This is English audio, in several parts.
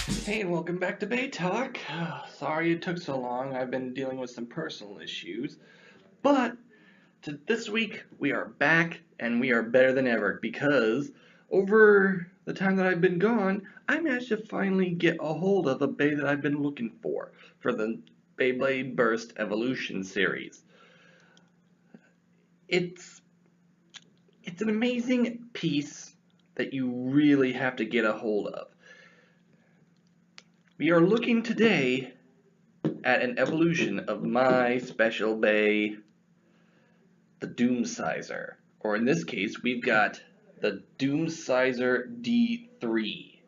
Hey, welcome back to BeyTalk. Sorry it took so long. I've been dealing with some personal issues. But this week we are back and we are better than ever because over the time that I've been gone, I managed to finally get a hold of a Bey that I've been looking for the Beyblade Burst Evolution series. It's it's an amazing piece that you really have to get a hold of. We are looking today at an evolution of my special Bey, the Doomsizer. Or in this case, we've got the Doomsizer D3.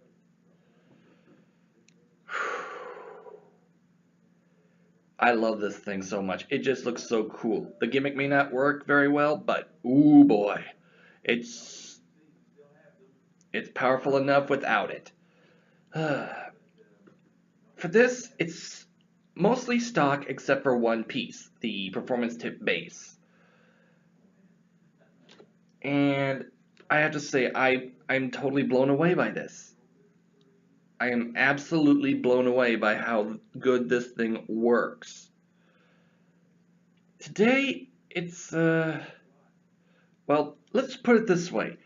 I love this thing so much. It just looks so cool. The gimmick may not work very well, but ooh boy, it's powerful enough without it. For this, it's mostly stock except for one piece, the performance tip base. And I have to say, I'm totally blown away by this. I am absolutely blown away by how good this thing works. Today, well, let's put it this way.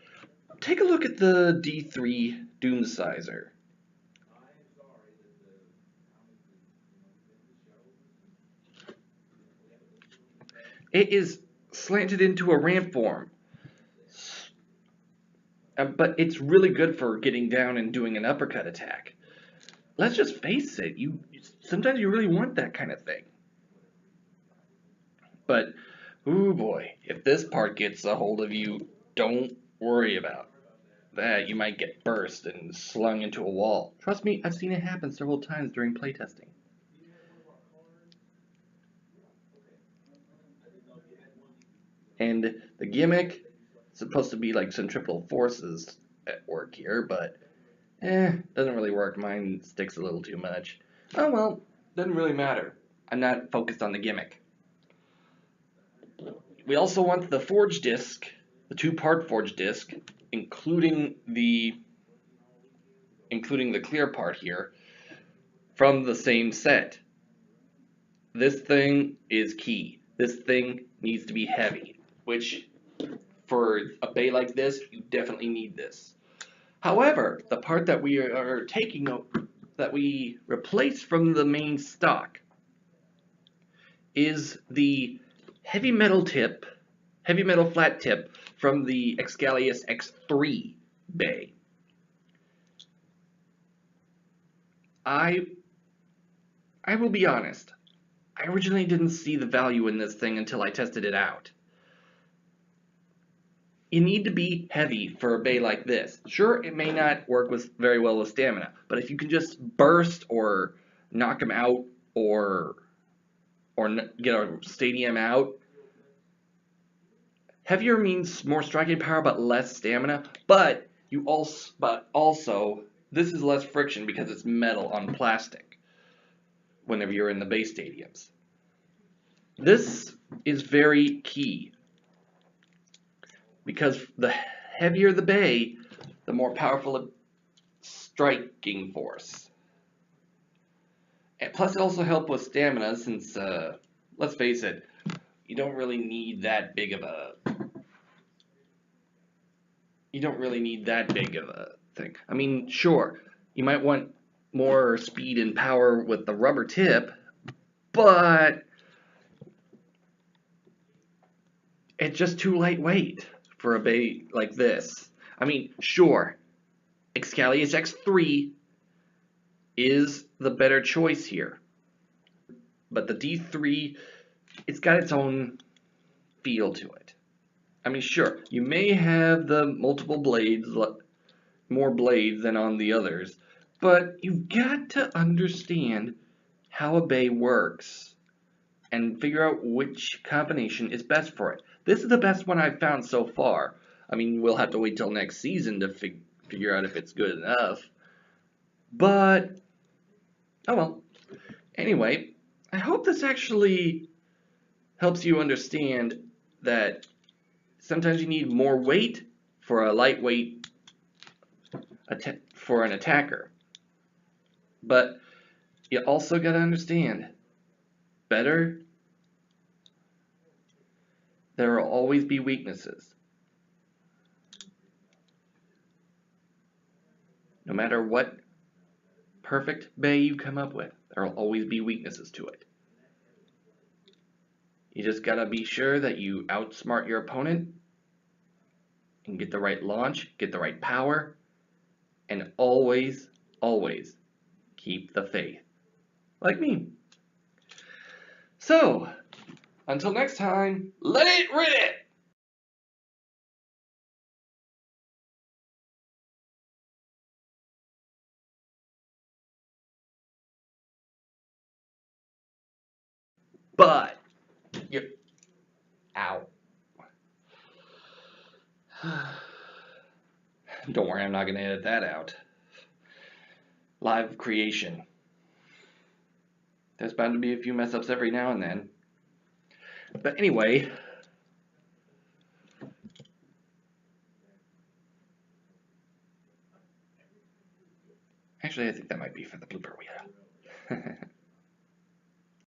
Take a look at the D3 Doomsizer. It is slanted into a ramp form. But it's really good for getting down and doing an uppercut attack. Let's just face it, sometimes you really want that kind of thing. But, ooh boy, if this part gets a hold of you, don't worry about that. You might get burst and slung into a wall. Trust me, I've seen it happen several times during playtesting. And the gimmick is supposed to be like centripetal forces at work here, but doesn't really work. Mine sticks a little too much. Oh well, doesn't really matter. I'm not focused on the gimmick. We also want the forge disc, the two-part forge disc, including the clear part here, from the same set. This thing is key. This thing needs to be heavy, which for a Bey like this, you definitely need this. However, the part that we are taking, that we replace from the main stock, is the heavy metal flat tip from the Excalius X3 Bey. I will be honest. I originally didn't see the value in this thing until I tested it out. You need to be heavy for a Bey like this. Sure, it may not work very well with stamina, but if you can just burst or knock him out or get a stadium out, heavier means more striking power but less stamina. But also this is less friction because it's metal on plastic whenever you're in the Bey stadiums. This is very key because the heavier the Bey, the more powerful the striking force. And plus, it also helps with stamina since, let's face it, you don't really need that big of a thing. I mean, sure, you might want more speed and power with the rubber tip, but it's just too lightweight for a Bey like this. I mean, sure, Excalius X3 is the better choice here, but the D3, it's got its own feel to it. I mean, sure, you may have the multiple blades, more blades than on the others, but you've got to understand how a Bey works and figure out which combination is best for it. This is the best one I've found so far. I mean, we'll have to wait till next season to figure out if it's good enough. But, oh well. Anyway, I hope this actually helps you understand that sometimes you need more weight for a lightweight for an attacker. But you also got to understand, better, there will always be weaknesses. No matter what perfect bay you come up with, there will always be weaknesses to it. You just got to be sure that you outsmart your opponent and get the right launch, get the right power, and always, always keep the faith. Like me. So, until next time, let it rip! But, you, ow. Don't worry, I'm not going to edit that out. Live creation. There's bound to be a few mess ups every now and then. But anyway, actually, I think that might be for the blooper wheel.